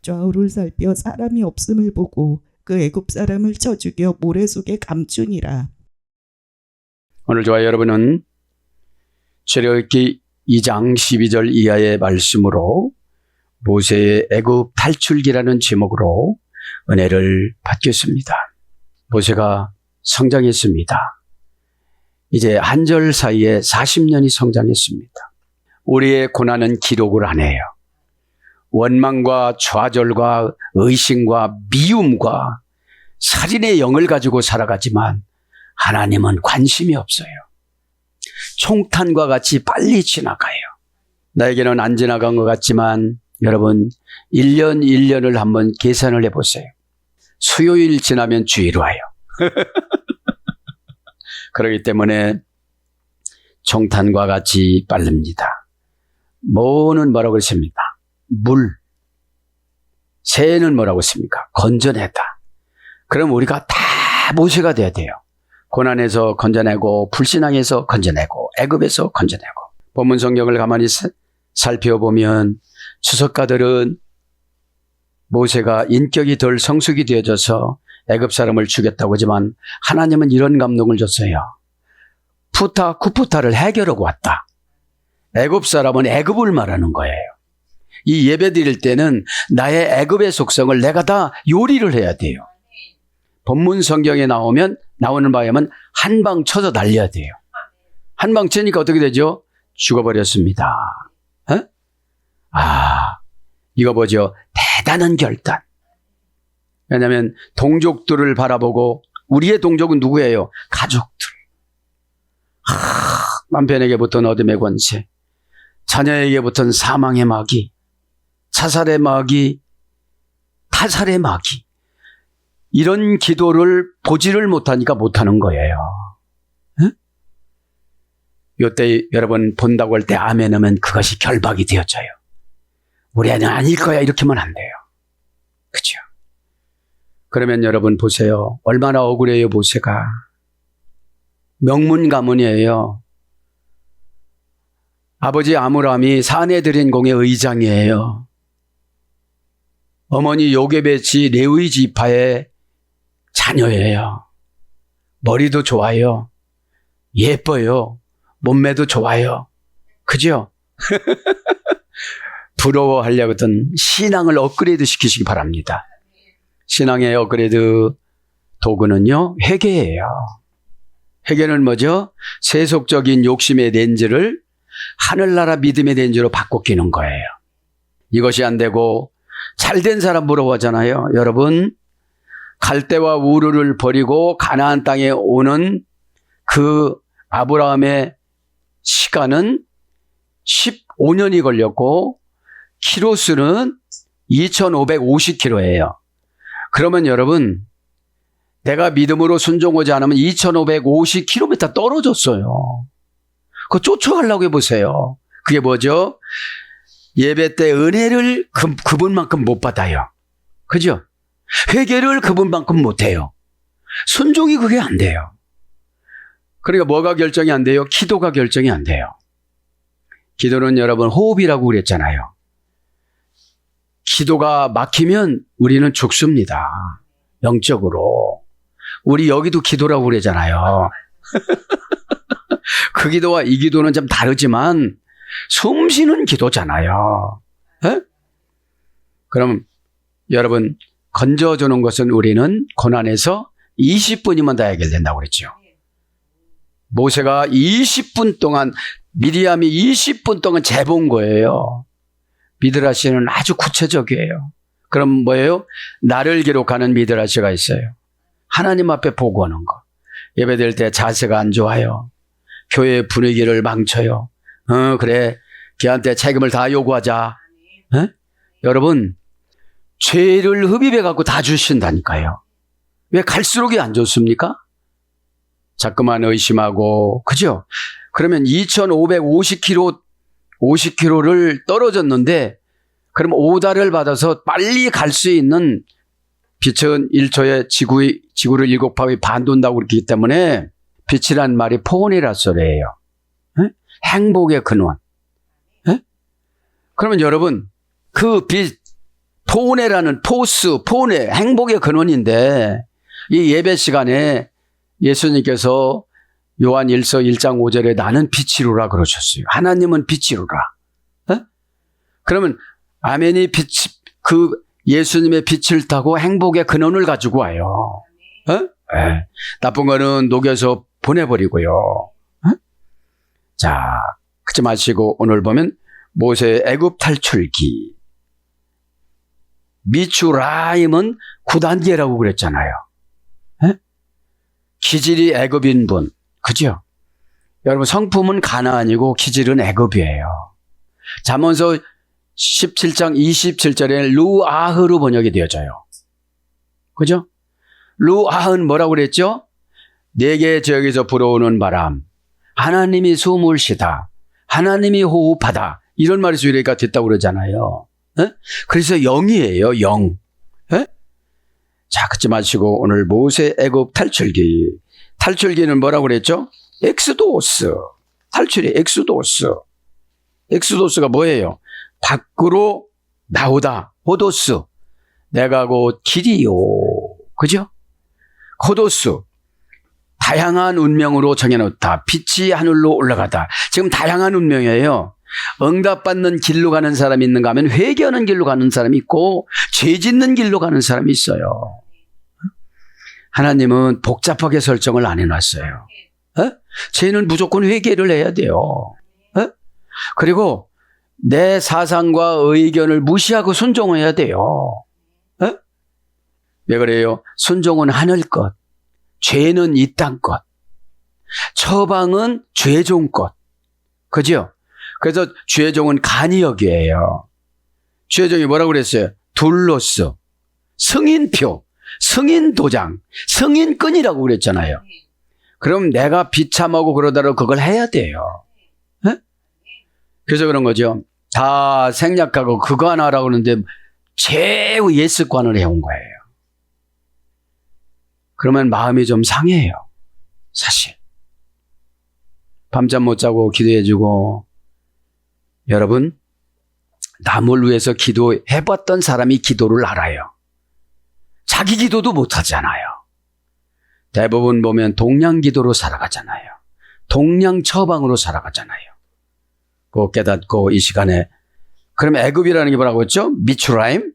좌우를 살펴 사람이 없음을 보고 그 애굽 사람을 쳐 죽여 모래 속에 감추니라. 오늘 저와 여러분은 출애굽기 2장 12절 이하의 말씀으로 모세의 애굽 탈출기라는 제목으로 은혜를 받겠습니다. 모세가 성장했습니다. 이제 한 절 사이에 40년이 성장했습니다. 우리의 고난은 기록을 안 해요. 원망과 좌절과 의심과 미움과 살인의 영을 가지고 살아가지만 하나님은 관심이 없어요. 총탄과 같이 빨리 지나가요. 나에게는 안 지나간 것 같지만 여러분 1년 1년을 한번 계산을 해보세요. 수요일 지나면 주일 와요. 그렇기 때문에 총탄과 같이 빠릅니다. 모는 뭐라고 했습니까? 물. 새는 뭐라고 했습니까? 건져내다. 그럼 우리가 다 모세가 돼야 돼요. 고난에서 건져내고 불신앙에서 건져내고 애굽에서 건져내고. 본문 성경을 가만히 살펴보면 추석가들은 모세가 인격이 덜 성숙이 되어져서 애굽 사람을 죽였다고 하지만 하나님은 이런 감동을 줬어요. 푸타 쿠푸타를 해결하고 왔다. 애굽 사람은 애굽을 말하는 거예요. 이 예배 드릴 때는 나의 애굽의 속성을 내가 다 요리를 해야 돼요. 본문 성경에 나오는 바에는 한 방 쳐서 날려야 돼요. 한 방 치니까 어떻게 되죠? 죽어버렸습니다. 이거 보죠. 대단한 결단. 왜냐하면 동족들을 바라보고 우리의 동족은 누구예요? 가족들. 남편에게 붙은 어둠의 권세, 자녀에게 붙은 사망의 마귀, 자살의 마귀, 타살의 마귀. 이런 기도를 보지를 못하니까 못하는 거예요. 이때 여러분 본다고 할 때 아멘 하면 그것이 결박이 되어져요. 우리 아는 아닐 거야 이렇게만 안 돼요. 그죠? 그러면 여러분 보세요. 얼마나 억울해요 모세가. 명문 가문이에요. 아버지 아므람이 사내들인공의 의장이에요. 어머니 요게벳이 레위 지파의 자녀예요. 머리도 좋아요. 예뻐요. 몸매도 좋아요. 그죠? 부러워하려거든 신앙을 업그레이드 시키시기 바랍니다. 신앙의 업그레이드 도구는요, 회개예요. 회개는 뭐죠? 세속적인 욕심의 렌즈를 하늘나라 믿음의 렌즈로 바꿔 끼는 거예요. 이것이 안 되고 잘된 사람 부러워하잖아요. 여러분, 갈대와 우르를 버리고 가나안 땅에 오는 그 아브라함의 시간은 15년이 걸렸고 키로수는 2550km예요. 그러면 여러분, 내가 믿음으로 순종하지 않으면 2550km 떨어졌어요. 그거 쫓아가려고 해보세요. 그게 뭐죠? 예배 때 은혜를 그분만큼 못 받아요. 그죠? 회개를 그분만큼 못 해요. 순종이 그게 안 돼요. 그러니까 뭐가 결정이 안 돼요? 기도가 결정이 안 돼요. 기도는 여러분 호흡이라고 그랬잖아요. 기도가 막히면 우리는 죽습니다. 영적으로. 우리 여기도 기도라고 그러잖아요. 그 기도와 이 기도는 좀 다르지만 숨 쉬는 기도잖아요. 에? 그럼 여러분 건져주는 것은 우리는 고난에서 20분이면 다 해결된다고 그랬죠. 모세가 20분 동안 미리암이 20분 동안 재본 거예요. 미드라시는 아주 구체적이에요. 그럼 뭐예요? 나를 기록하는 미드라시가 있어요. 하나님 앞에 보고하는 거. 예배될 때 자세가 안 좋아요. 교회 분위기를 망쳐요. 그래. 걔한테 책임을 다 요구하자. 에? 여러분, 죄를 흡입해 갖고 다 주신다니까요. 왜 갈수록이 안 좋습니까? 자꾸만 의심하고, 그죠? 그러면 50km를 떨어졌는데, 그럼 오다를 받아서 빨리 갈 수 있는 빛은 1초에 지구를 7바퀴 반 돈다고 그랬기 때문에 빛이란 말이 포온이라 소리예요. 에? 행복의 근원. 에? 그러면 여러분, 그 빛, 포네라는 포네, 행복의 근원인데 이 예배 시간에 예수님께서 요한 1서 1장 5절에 나는 빛이로라 그러셨어요. 하나님은 빛이로라. 그러면 아멘이 예수님의 빛을 타고 행복의 근원을 가지고 와요. 나쁜 거는 녹여서 보내버리고요. 자, 그치 마시고 오늘 보면 모세의 애굽 탈출기. 미추라임은 9단계라고 그랬잖아요. 기질이 애굽인 분. 그죠? 여러분 성품은 가나안이고 기질은 애굽이에요. 잠언서 17장 27절에 루아흐로 번역이 되어져요. 그죠? 루아흐는 뭐라고 그랬죠? 내게 저기서 불어오는 바람, 하나님이 숨을 쉬다, 하나님이 호흡하다, 이런 말이 수리가 됐다고 그러잖아요. 그래서 영이에요, 영. 자, 그치 마시고 오늘 모세 애굽 탈출기. 탈출기는 뭐라고 그랬죠? 엑스도스. 탈출이 엑스도스. 엑스도스가 뭐예요? 밖으로 나오다. 호도스. 내가 곧 길이요. 그죠? 호도스. 다양한 운명으로 정해놓다. 빛이 하늘로 올라가다. 지금 다양한 운명이에요. 응답받는 길로 가는 사람이 있는가 하면 회개하는 길로 가는 사람이 있고 죄 짓는 길로 가는 사람이 있어요. 하나님은 복잡하게 설정을 안 해놨어요. 죄는 무조건 회개를 해야 돼요. 그리고 내 사상과 의견을 무시하고 순종해야 돼요. 왜 그래요? 순종은 하늘 것, 죄는 이 땅 것, 처방은 죄종 것. 그죠? 그래서 죄종은 간이역이에요. 죄종이 뭐라고 그랬어요? 둘로스, 승인표, 승인도장, 승인끈이라고 그랬잖아요. 그럼 내가 비참하고 그러다가 그걸 해야 돼요. 그래서 그런 거죠. 다 생략하고 그거 하나 하라고 하는데 최후 예습관을 해온 거예요. 그러면 마음이 좀 상해요. 사실. 밤잠 못 자고 기도해주고. 여러분, 남을 위해서 기도해봤던 사람이 기도를 알아요. 자기 기도도 못하잖아요. 대부분 보면 동양 기도로 살아가잖아요. 동양 처방으로 살아가잖아요. 그거 깨닫고 이 시간에. 그럼 애굽이라는 게 뭐라고 했죠? 미추라임,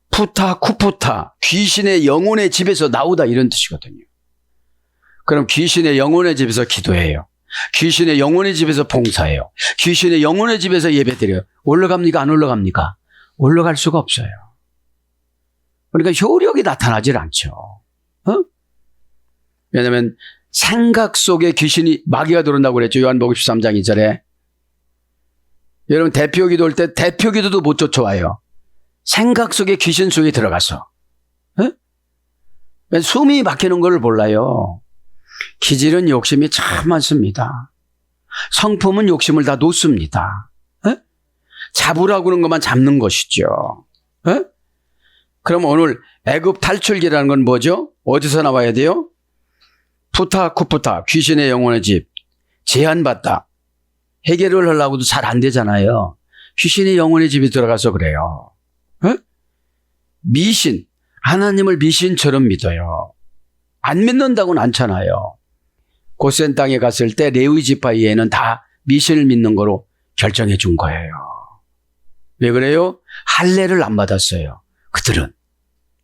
푸타, 쿠푸타, 귀신의 영혼의 집에서 나오다 이런 뜻이거든요. 그럼 귀신의 영혼의 집에서 기도해요. 귀신의 영혼의 집에서 봉사해요. 귀신의 영혼의 집에서 예배드려요. 올라갑니까? 안 올라갑니까? 올라갈 수가 없어요. 그러니까 효력이 나타나질 않죠. 왜냐하면 생각 속에 귀신이 마귀가 들어온다고 그랬죠. 요한복음 13장 2절에. 여러분 대표 기도할 때 대표 기도도 못 쫓아와요. 생각 속에 귀신 속에 들어가서. 숨이 막히는 걸 몰라요. 기질은 욕심이 참 많습니다. 성품은 욕심을 다 놓습니다. 잡으라고 그런 것만 잡는 것이죠. 그럼 오늘 애굽 탈출기라는 건 뭐죠? 어디서 나와야 돼요? 푸타 쿠푸타, 귀신의 영혼의 집. 제한받다. 해결을 하려고도 잘 안 되잖아요. 귀신의 영혼의 집에 들어가서 그래요. 미신, 하나님을 미신처럼 믿어요. 안 믿는다고는 않잖아요. 고센 땅에 갔을 때 레위 지파이에는 다 미신을 믿는 거로 결정해 준 거예요. 왜 그래요? 할례를 안 받았어요. 그들은.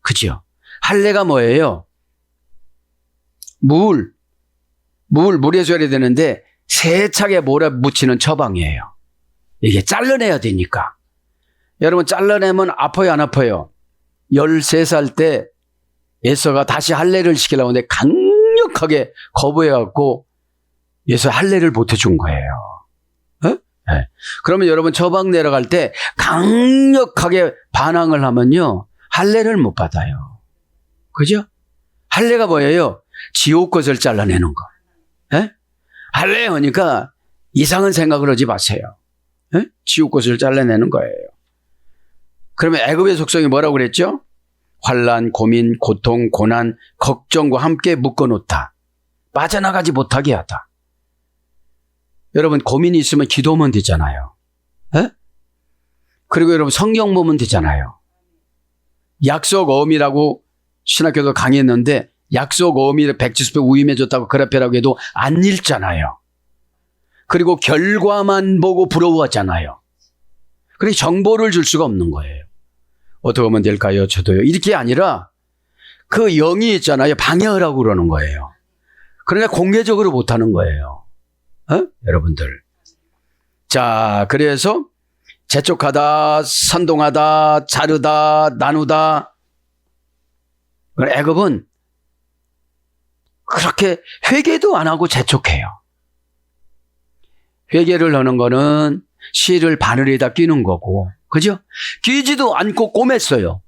그죠? 할례가 뭐예요? 물에 줘야 되는데 세차게 몰아 묻히는 처방이에요. 이게 잘라내야 되니까. 여러분 잘라내면 아파요, 안 아파요? 13살 때 에서가 다시 할례를 시키려고 하는데 강력하게 거부해갖고 예서 할례를 못해준 거예요. 네. 그러면 여러분 처방 내려갈 때 강력하게 반항을 하면요 할례를 못 받아요. 그죠? 할례가 뭐예요? 지옥 것을 잘라내는 거. 할례 하니까 이상한 생각을 하지 마세요. 지옥 것을 잘라내는 거예요. 그러면 애굽의 속성이 뭐라고 그랬죠? 환난, 고민, 고통, 고난, 걱정과 함께 묶어놓다. 빠져나가지 못하게 하다. 여러분 고민이 있으면 기도하면 되잖아요. 그리고 여러분 성경 보면 되잖아요. 약속 어음이라고 신학교도 강의했는데 약속 어음이 백지수표 우임해줬다고 그래프라고 해도 안 읽잖아요. 그리고 결과만 보고 부러워하잖아요. 그래서 정보를 줄 수가 없는 거예요. 어떻게 하면 될까요? 저도요. 이렇게 아니라 그 영이 있잖아요. 방해를 하고 그러는 거예요. 그러니까 공개적으로 못하는 거예요. 여러분들. 자, 그래서 재촉하다, 선동하다, 자르다, 나누다. 애굽은 그렇게 회개도 안 하고 재촉해요. 회개를 하는 거는 실을 바늘에다 끼는 거고, 그죠? 끼지도 않고 꼬맸어요.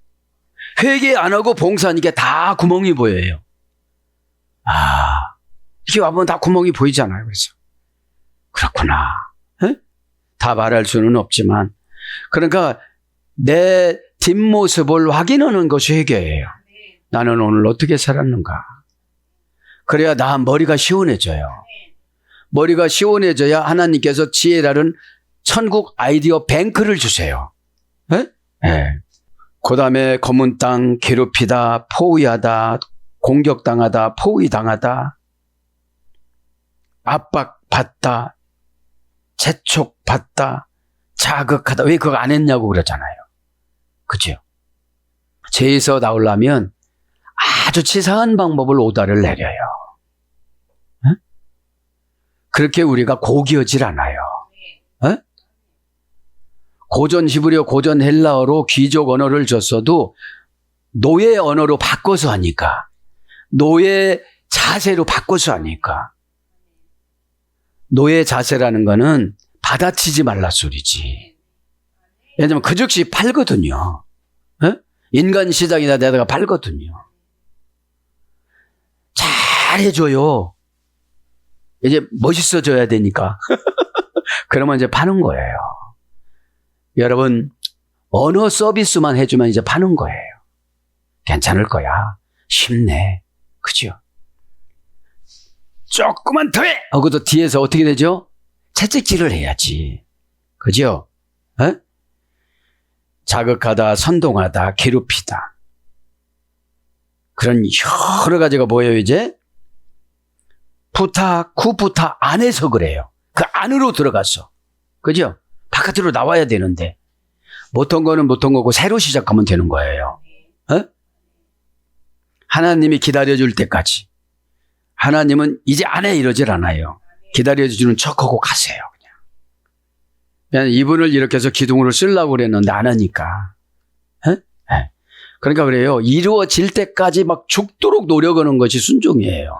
회개 안 하고 봉사하니까 다 구멍이 보여요. 이렇게 와보면 다 구멍이 보이잖아요. 그래서 그렇구나. 에? 다 말할 수는 없지만, 그러니까 내 뒷모습을 확인하는 것이 회개예요. 나는 오늘 어떻게 살았는가. 그래야 나 머리가 시원해져요. 머리가 시원해져야 하나님께서 지혜라는 천국 아이디어 뱅크를 주세요. 그 다음에 검은 땅, 괴롭히다, 포위하다, 공격당하다, 포위당하다, 압박받다, 재촉받다, 자극하다. 왜 그거 안 했냐고 그러잖아요. 그죠? 죄에서 나오려면 아주 치사한 방법을 오다를 내려요. 그렇게 우리가 고귀하질 않아요. 고전 히브리어, 고전 헬라어로 귀족 언어를 줬어도 노예 언어로 바꿔서 하니까, 노예 자세로 바꿔서 하니까. 노예 자세라는 거는 받아치지 말라 소리지. 왜냐면 그 즉시 팔거든요. 인간 시장이나 내다가 팔거든요. 잘해줘요. 이제 멋있어져야 되니까. 그러면 이제 파는 거예요. 여러분, 언어 서비스만 해주면 이제 파는 거예요. 괜찮을 거야. 쉽네. 그죠? 조금만 더 해! 하고도 뒤에서 어떻게 되죠? 채찍질을 해야지. 그죠? 자극하다, 선동하다, 괴롭히다. 그런 여러 가지가 뭐예요, 이제? 푸타, 쿠푸타 안에서 그래요. 그 안으로 들어가서. 그죠? 바깥으로 나와야 되는데. 못한 거는 못한 거고 새로 시작하면 되는 거예요. 하나님이 기다려줄 때까지. 하나님은 이제 안 해 이러질 않아요. 기다려주는 척하고 가세요. 그냥 이분을 이렇게 해서 기둥으로 쓰려고 그랬는데 안 하니까. 그러니까 그래요. 이루어질 때까지 막 죽도록 노력하는 것이 순종이에요.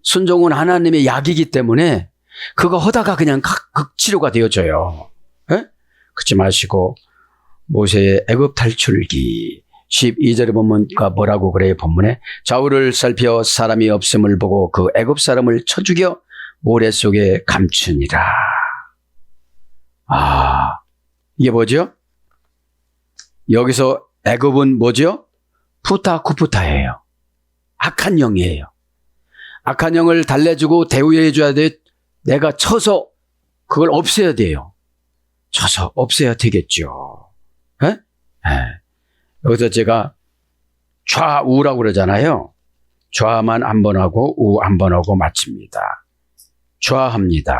순종은 하나님의 약이기 때문에 그거 하다가 그냥 극치료가 되어져요. 그렇지 마시고 모세의 애굽 탈출기 12절에 보면 뭐라고 그래요? 본문에 좌우를 살펴 사람이 없음을 보고 그 애굽 사람을 쳐 죽여 모래 속에 감추니라. 이게 뭐죠? 여기서 애굽은 뭐죠? 푸타 쿠푸타예요. 악한 영이에요. 악한 영을 달래주고 대우해 줘야 돼. 내가 쳐서 그걸 없애야 돼요. 쳐서 없애야 되겠죠. 여기서 제가 좌우라고 그러잖아요. 좌만 한 번 하고 우 한 번 하고 마칩니다. 좌합니다.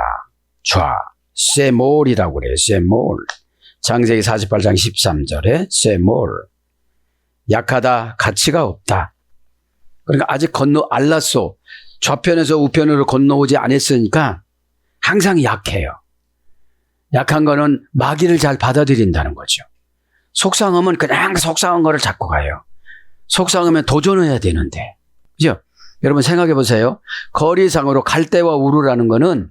좌. 세몰이라고 그래요. 세몰. 창세기 48장 13절에 세몰. 약하다. 가치가 없다. 그러니까 아직 알랐소. 좌편에서 우편으로 건너오지 않았으니까 항상 약해요. 약한 거는 마귀를 잘 받아들인다는 거죠. 속상하면 그냥 속상한 거를 잡고 가요. 속상하면 도전해야 되는데. 그죠? 여러분 생각해 보세요. 거리상으로 갈대와 우루라는 거는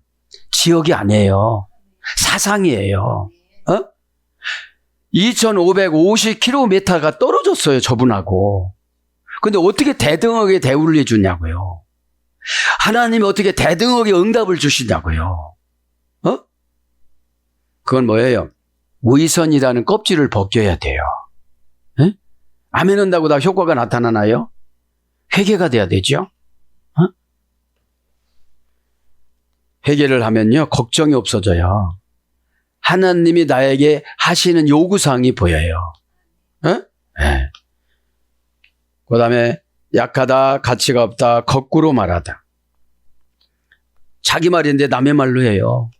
지역이 아니에요. 사상이에요. 2550km가 떨어졌어요. 저분하고. 근데 어떻게 대등하게 대우를 해주냐고요. 하나님이 어떻게 대등하게 응답을 주시냐고요. 그건 뭐예요? 위선이라는 껍질을 벗겨야 돼요. 아멘 한다고 다 효과가 나타나나요? 회개가 돼야 되죠. 회개를 하면요 걱정이 없어져요. 하나님이 나에게 하시는 요구사항이 보여요. 네. 그 다음에 약하다, 가치가 없다, 거꾸로 말하다. 자기 말인데 남의 말로 해요.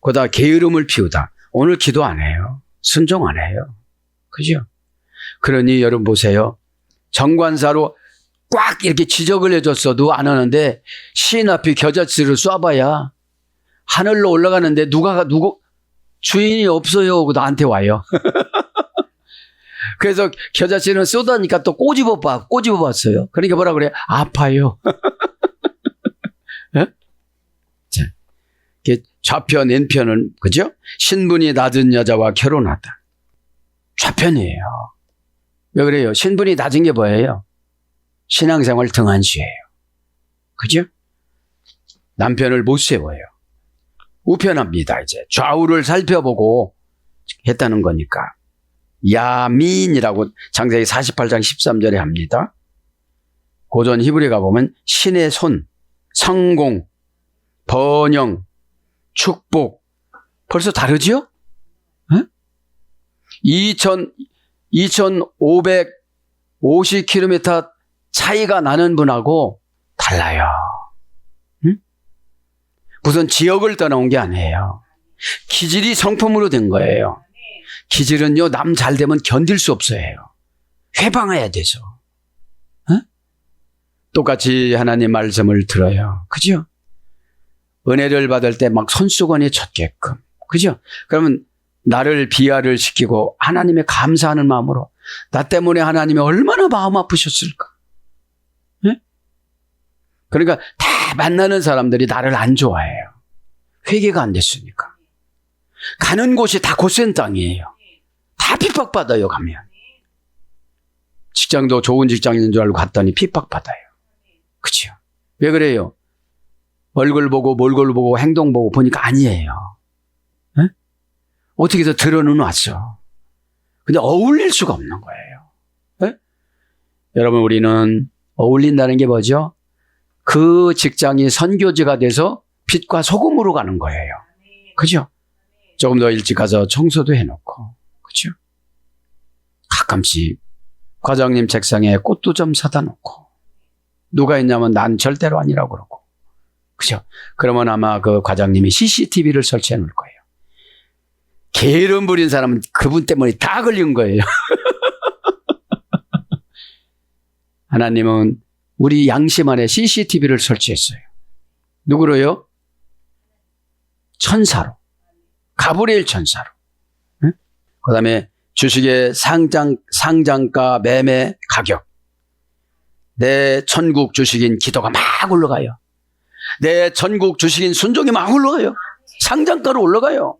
그러다 게으름을 피우다. 오늘 기도 안 해요. 순종 안 해요. 그죠? 그러니 여러분 보세요. 정관사로 꽉 이렇게 지적을 해줬어도 안 하는데 시인 앞에 겨자씨를 쏴봐야 하늘로 올라가는데 누구 주인이 없어요. 나한테 와요. 그래서 겨자씨는 쏘다니까 또 꼬집어봤어요. 그러니까 뭐라 그래요? 아파요. 자, 좌편, 왼편은, 그죠? 신분이 낮은 여자와 결혼하다. 좌편이에요. 왜 그래요? 신분이 낮은 게 뭐예요? 신앙생활 등한시예요. 그죠? 남편을 못 세워요. 우편합니다. 이제 좌우를 살펴보고 했다는 거니까. 야민이라고 창세기 48장 13절에 합니다. 고전 히브리 가보면 신의 손, 성공, 번영, 축복. 벌써 다르죠? 2550km 차이가 나는 분하고 달라요. 무슨 지역을 떠나온 게 아니에요. 기질이 성품으로 된 거예요. 기질은요, 남 잘 되면 견딜 수 없어요. 회방해야 돼서. 똑같이 하나님 말씀을 들어요. 그죠? 은혜를 받을 때 막 손수건이 젖게끔. 그죠? 그러면 나를 비하를 시키고 하나님의 감사하는 마음으로 나 때문에 하나님이 얼마나 마음 아프셨을까? 그러니까 다 만나는 사람들이 나를 안 좋아해요. 회개가 안 됐으니까. 가는 곳이 다 고센 땅이에요. 다 핍박받아요, 가면. 직장도 좋은 직장인 줄 알고 갔더니 핍박받아요. 그죠? 왜 그래요? 얼굴 보고 몰골 보고 행동 보고 보니까 아니에요. 어떻게 해서 들어는 왔어. 근데 어울릴 수가 없는 거예요. 여러분, 우리는 어울린다는 게 뭐죠? 그 직장이 선교지가 돼서 빛과 소금으로 가는 거예요. 그죠? 조금 더 일찍 가서 청소도 해놓고. 그죠? 가끔씩 과장님 책상에 꽃도 좀 사다 놓고. 누가 있냐면 난 절대로 아니라고 그러고. 그죠? 그러면 아마 그 과장님이 CCTV를 설치해 놓을 거예요. 게으름 부린 사람은 그분 때문에 다 걸린 거예요. 하나님은 우리 양심 안에 CCTV를 설치했어요. 누구로요? 천사로. 가브리엘 천사로. 그 다음에 주식의 상장가 매매 가격. 내 천국 주식인 기도가 막 올라가요. 내 전국 주식인 순종이 막 올라가요. 상장가로 올라가요.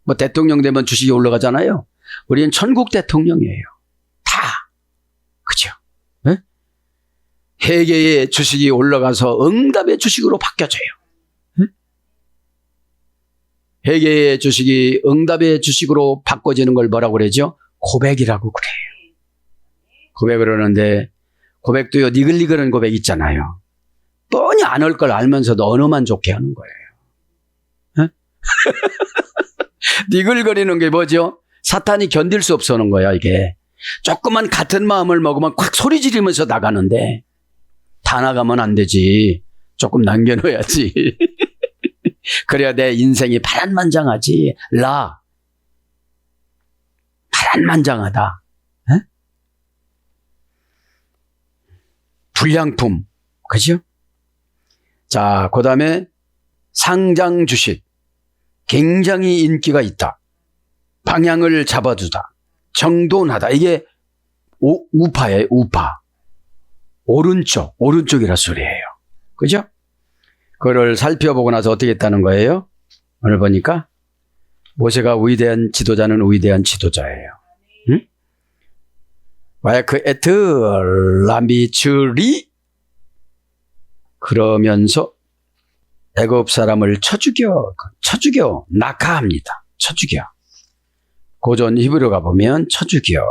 뭐 대통령 되면 주식이 올라가잖아요. 우리는 천국 대통령이에요. 다. 그죠? 네? 회개의 주식이 올라가서 응답의 주식으로 바뀌어져요. 네? 회개의 주식이 응답의 주식으로 바꿔지는 걸 뭐라고 그러죠? 고백이라고 그래요. 고백을 하는데 고백도요, 니글니글한 고백 있잖아요. 뻔히 안 할 걸 알면서도 언어만 좋게 하는 거예요. 네? 니글거리는 게 뭐죠? 사탄이 견딜 수 없어 하는 거야, 이게. 조금만 같은 마음을 먹으면 콱 소리 지르면서 나가는데 다 나가면 안 되지. 조금 남겨놓아야지. 그래야 내 인생이 파란만장하지. 파란만장하다. 에? 불량품. 그죠? 자, 그 다음에 상장 주식. 굉장히 인기가 있다. 방향을 잡아주다. 정돈하다. 이게 우파예요, 우파. 오른쪽이라 소리예요. 그죠? 그걸 살펴보고 나서 어떻게 했다는 거예요? 오늘 보니까 모세가 위대한 지도자는 위대한 지도자예요. 응? 와야크 에트 라미츠리 그러면서 애굽 사람을 쳐 죽여 낙하합니다. 쳐 죽여. 고전 히브리어 가보면 쳐 죽여.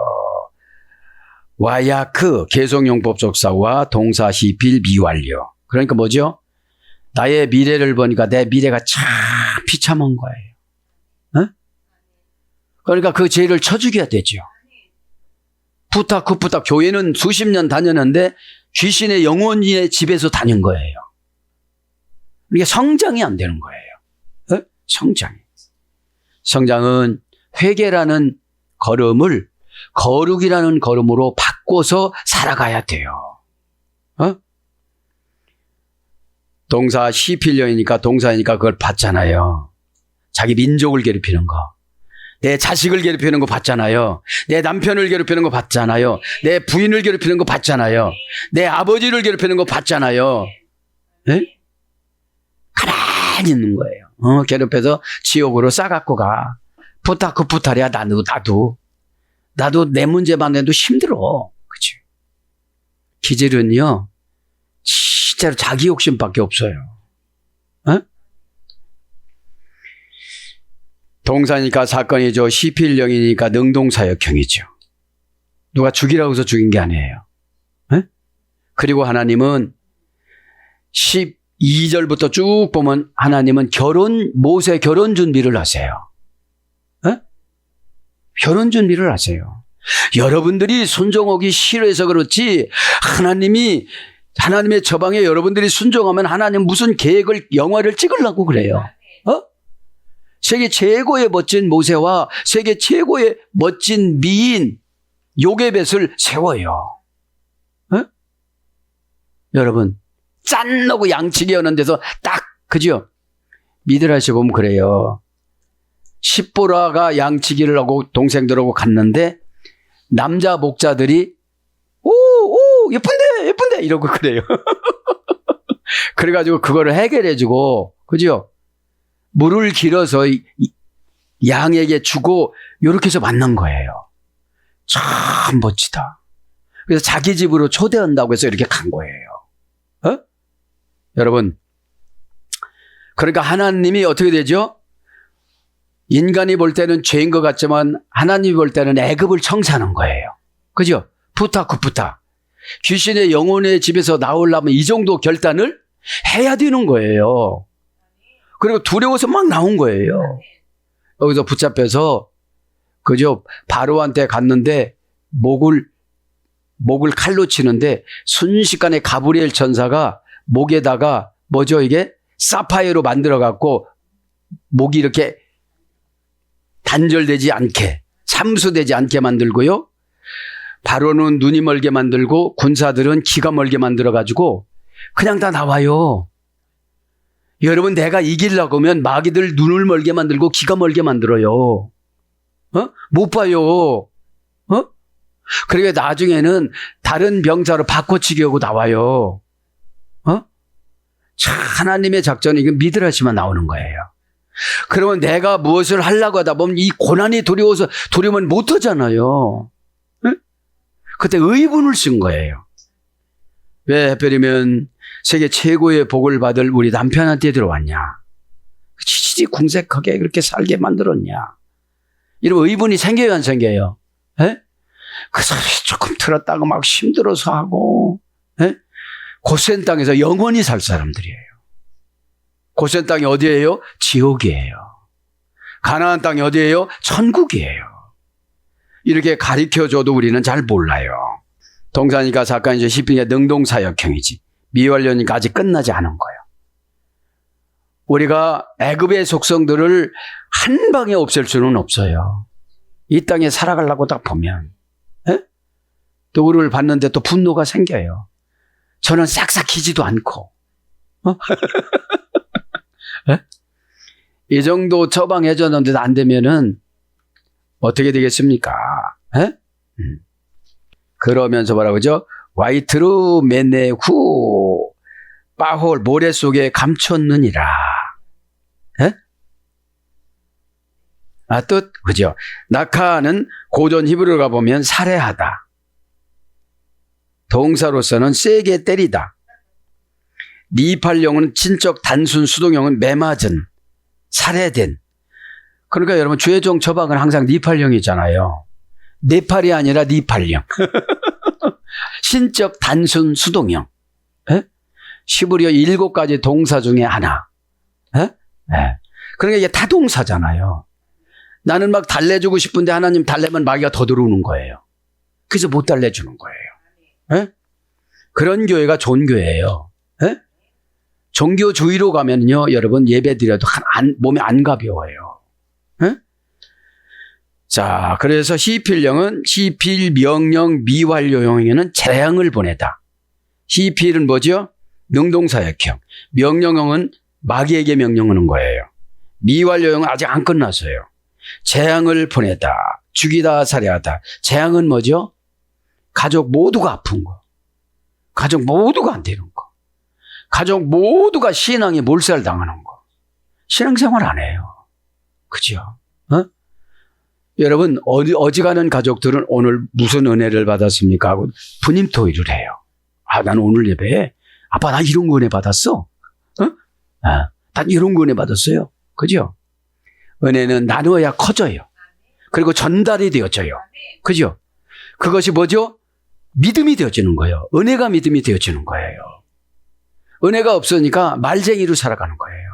와야크 개성용법 적사와 동사시필 미완료. 그러니까 뭐죠? 나의 미래를 보니까 내 미래가 참 비참한 거예요. 그러니까 그 죄를 쳐죽여야 되죠. 부탁 교회는 수십 년 다녔는데 귀신의 영혼의 집에서 다닌 거예요. 이게 성장이 안 되는 거예요. 성장은 회개라는 걸음을 거룩이라는 걸음으로 바꿔서 살아가야 돼요. 동사 시필령이니까 동사이니까 그걸 봤잖아요. 자기 민족을 괴롭히는 거. 내 자식을 괴롭히는 거 봤잖아요. 내 남편을 괴롭히는 거 봤잖아요. 내 부인을 괴롭히는 거 봤잖아요. 내 아버지를 괴롭히는 거 봤잖아요. 네? 가만히 있는 거예요. 괴롭혀서 지옥으로 싸갖고 가. 부탁이야 나도 내 문제만 해도 힘들어. 그치? 기질은요, 진짜로 자기 욕심밖에 없어요. 동사니까 사건이죠. 시필령이니까 능동사역형이죠. 누가 죽이라고 해서 죽인 게 아니에요. 그리고 하나님은 12절부터 쭉 보면 하나님은 모세 결혼 준비를 하세요. 결혼 준비를 하세요. 여러분들이 순종하기 싫어해서 그렇지 하나님의 처방에 여러분들이 순종하면 하나님 무슨 영화를 찍으려고 그래요. 세계 최고의 멋진 모세와 세계 최고의 멋진 미인 요게벳을 세워요. 여러분 짠 넣고 양치기 하는 데서 딱 그죠? 미드라시 보면 그래요. 십보라가 양치기를 하고 동생들하고 갔는데 남자 목자들이 오 예쁜데 이러고 그래요. 그래가지고 그거를 해결해주고 그죠? 물을 길어서 양에게 주고 이렇게 해서 만난 거예요. 참 멋지다. 그래서 자기 집으로 초대한다고 해서 이렇게 간 거예요. 여러분 그러니까 하나님이 어떻게 되죠? 인간이 볼 때는 죄인 것 같지만 하나님이 볼 때는 애굽을 청산한 거예요. 그죠? 부탁. 귀신의 영혼의 집에서 나오려면 이 정도 결단을 해야 되는 거예요. 그리고 두려워서 막 나온 거예요. 여기서 붙잡혀서 그죠? 바로한테 갔는데 목을 칼로 치는데 순식간에 가브리엘 천사가 목에다가 뭐죠 이게? 사파이어로 만들어 갖고 목이 이렇게 단절되지 않게 참수되지 않게 만들고요. 바로는 눈이 멀게 만들고 군사들은 귀가 멀게 만들어 가지고 그냥 다 나와요. 여러분 내가 이기려고 하면 마귀들 눈을 멀게 만들고 귀가 멀게 만들어요. 못 봐요. 그리고 나중에는 다른 병사로 바꿔치기 하고 나와요. 참 하나님의 작전이 이거 믿으라시만 나오는 거예요. 그러면 내가 무엇을 하려고 하다 보면 이 고난이 두려우면 못하잖아요. 그때 의분을 쓴 거예요. 왜 하필이면 세계 최고의 복을 받을 우리 남편한테 들어왔냐? 지지리 궁색하게 그렇게 살게 만들었냐? 이러면 의분이 생겨요, 안 생겨요? 그 사람이 조금 들었다고 막 힘들어서 하고, 고센 땅에서 영원히 살 사람들이에요. 고센 땅이 어디예요? 지옥이에요. 가나안 땅이 어디예요? 천국이에요. 이렇게 가르쳐줘도 우리는 잘 몰라요. 동사니까 사건이죠. 시필령이 능동사역형이지. 미완료니까 아직 끝나지 않은 거예요. 우리가 애굽의 속성들을 한 방에 없앨 수는 없어요. 이 땅에 살아가려고 딱 보면 또 우리를 봤는데 또 분노가 생겨요. 저는 싹싹 기지도 않고 이 정도 처방해줬는데도 안 되면은 어떻게 되겠습니까? 그러면서 뭐라고 그러죠? 와이트루 메네후 빠홀 모래 속에 감췄느니라. 뜻 그죠? 낙하는 고전 히브리어 가보면 살해하다. 동사로서는 세게 때리다. 니팔령은 친적 단순 수동형은 매맞은 살해된. 그러니까 여러분 죄종 처방은 항상 니팔령이잖아요. 네팔이 아니라 니팔령. 신적 단순 수동형. 히브리어 7가지 동사 중에 하나. 그러니까 이게 타동사잖아요. 나는 막 달래주고 싶은데 하나님 달래면 마귀가 더 들어오는 거예요. 그래서 못 달래주는 거예요. 에? 그런 교회가 좋은 교회예요. 에? 종교주의로 가면요, 여러분 예배 드려도 몸이 안 가벼워요. 에? 자, 그래서 시필령은 시필, 명령, 미완료형에는 재앙을 보내다. 시필은 뭐죠? 명동사역형. 명령형은 마귀에게 명령하는 거예요. 미완료형은 아직 안 끝났어요. 재앙을 보내다, 죽이다, 살해하다. 재앙은 뭐죠? 가족 모두가 아픈 거. 가족 모두가 안 되는 거. 가족 모두가 신앙에 몰살당하는 거. 신앙생활 안 해요. 그죠? 어? 여러분, 어지간한 가족들은 오늘 무슨 은혜를 받았습니까? 하고 부님 토의를 해요. 아, 나는 오늘 예배에 아빠 나 이런 거 은혜 받았어. 어? 아, 난 이런 거 은혜 받았어요. 그죠? 은혜는 나누어야 커져요. 그리고 전달이 되어져요. 그죠? 그것이 뭐죠? 믿음이 되어지는 거예요. 은혜가 믿음이 되어지는 거예요. 은혜가 없으니까 말쟁이로 살아가는 거예요.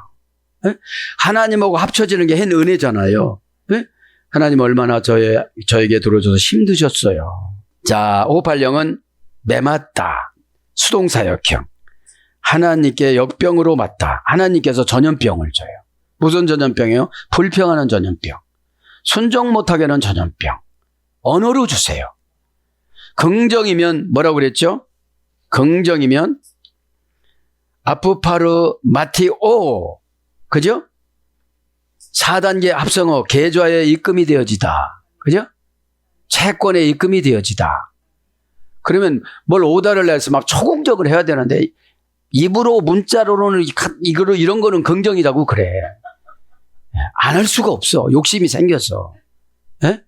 에? 하나님하고 합쳐지는 게 한 은혜잖아요. 에? 하나님 얼마나 저에게 들어줘서 힘드셨어요. 자, 580은 매맞다. 수동사역형. 하나님께 역병으로 맞다. 하나님께서 전염병을 줘요. 무슨 전염병이에요? 불평하는 전염병. 순종 못하게 하는 전염병. 언어로 주세요. 긍정이면 뭐라고 그랬죠? 긍정이면 아프파르 마티오. 그죠? 4단계 합성어 계좌에 입금이 되어지다. 그죠? 채권에 입금이 되어지다. 그러면 뭘 오다를 내서 막 초공적으로 해야 되는데 입으로 문자로는 이런 거는 긍정이라고 그래. 안 할 수가 없어. 욕심이 생겼어. 예?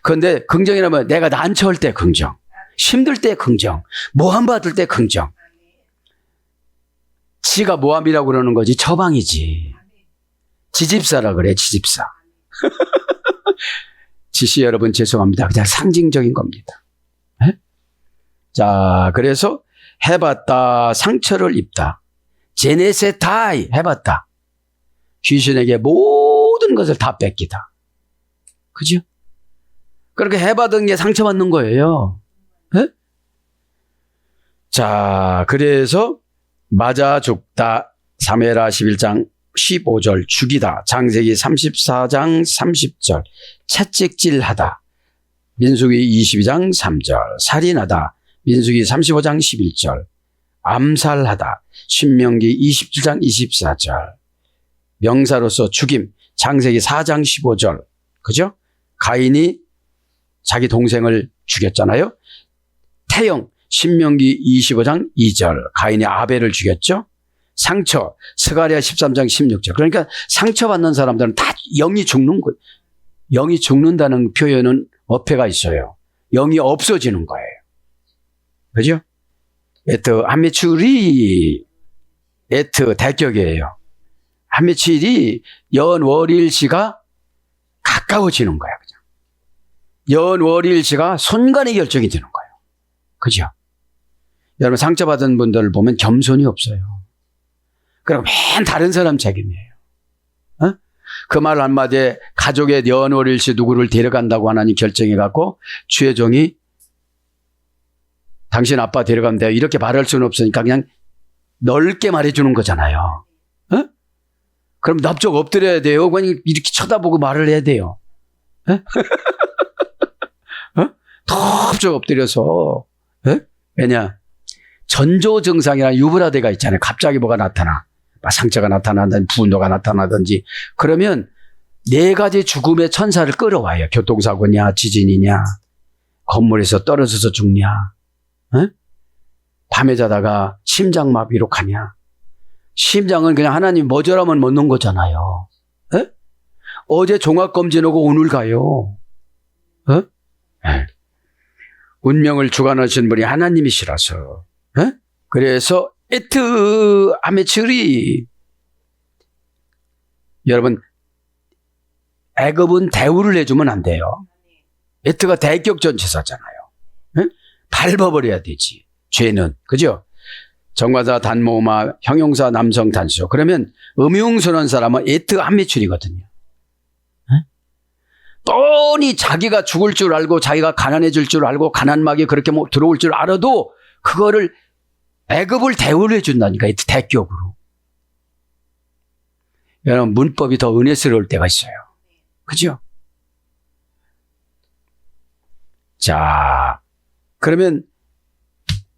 그런데 긍정이라면 내가 난처할 때 긍정, 힘들 때 긍정, 모함 받을 때 긍정. 지가 모함이라고 그러는 거지 처방이지. 지집사라 그래, 지집사. 지씨 여러분 죄송합니다. 그냥 상징적인 겁니다. 에? 자, 그래서 해봤다, 상처를 입다. 제네세타이, 해봤다. 귀신에게 모든 것을 다 뺏기다. 그죠? 그렇게 해받은 게 상처받는 거예요. 에? 자, 그래서 맞아 죽다. 사무엘하 11장 15절 죽이다. 창세기 34장 30절 채찍질하다. 민수기 22장 3절 살인하다. 민수기 35장 11절 암살하다. 신명기 27장 24절 명사로서 죽임. 창세기 4장 15절 그죠? 가인이 자기 동생을 죽였잖아요. 태형 신명기 25장 2절 가인이 아벨을 죽였죠. 상처 스가랴 13장 16절 그러니까 상처받는 사람들은 다 영이 죽는 거예요. 영이 죽는다는 표현은 어폐가 있어요. 영이 없어지는 거예요. 그죠? 에트 하메추리 에트 대격이에요. 하메추리 연월일시가 가까워지는 거야. 그죠? 연월일시가 순간의 결정이 되는 거예요. 그죠? 여러분 상처받은 분들을 보면 겸손이 없어요. 그리고 맨 다른 사람 책임이에요. 어? 그 말 한마디에 가족의 연월일시 누구를 데려간다고 하나님 결정해갖고 주의 종이 당신 아빠 데려가면 돼요. 이렇게 말할 수는 없으니까 그냥 넓게 말해주는 거잖아요. 어? 그럼 납작 엎드려야 돼요. 그냥 이렇게 쳐다보고 말을 해야 돼요. 어? 어? 납작 엎드려서 어? 왜냐? 전조 증상이나 유브라데가 있잖아요. 갑자기 뭐가 나타나. 상처가 나타나든지 분노가 나타나든지 그러면 4가지 죽음의 천사를 끌어와요. 교통사고냐 지진이냐 건물에서 떨어져서 죽냐 어? 밤에 자다가 심장마비로 가냐. 심장은 그냥 하나님 모자라면 못 넣은 거잖아요. 어? 어제 종합검진하고 오늘 가요. 어? 운명을 주관하신 분이 하나님이시라서 어? 그래서 에트 아메추리 여러분 애굽은 대우를 해주면 안 돼요. 에트가 대격 전치사잖아요. 응? 밟아버려야 되지. 죄는 그죠? 정과사 단모마 형용사 남성 단수 그러면 음흉스러운 사람은 에트 아메추리거든요. 응? 뻔히 자기가 죽을 줄 알고 자기가 가난해질 줄 알고 가난막이 그렇게 뭐 들어올 줄 알아도 그거를 애급을 대우해 준다니까, 대격으로. 여러분, 문법이 더 은혜스러울 때가 있어요. 그죠? 자, 그러면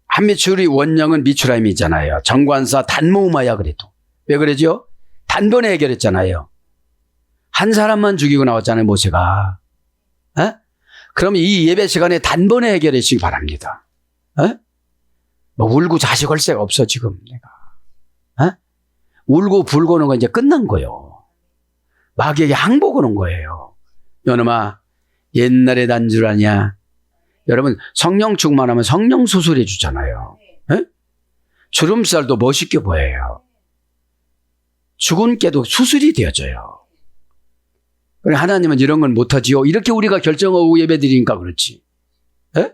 한미추리 원령은 미추라임이잖아요. 정관사 단모음하야 그래도. 왜 그러죠? 단번에 해결했잖아요. 한 사람만 죽이고 나왔잖아요, 모세가. 에? 그럼 이 예배 시간에 단번에 해결해 주시기 바랍니다. 에? 뭐 울고 자식 할 새가 없어 지금 내가. 에? 울고 불고 오는 건 이제 끝난 거예요. 마귀에게 항복 오는 거예요. 여놈아, 옛날에 난 줄 아냐? 여러분, 성령 충만하면 성령 수술해 주잖아요. 에? 주름살도 멋있게 보여요. 죽은 깨도 수술이 되어져요. 그래, 하나님은 이런 건 못하지요. 이렇게 우리가 결정하고 예배드리니까 그렇지. 에?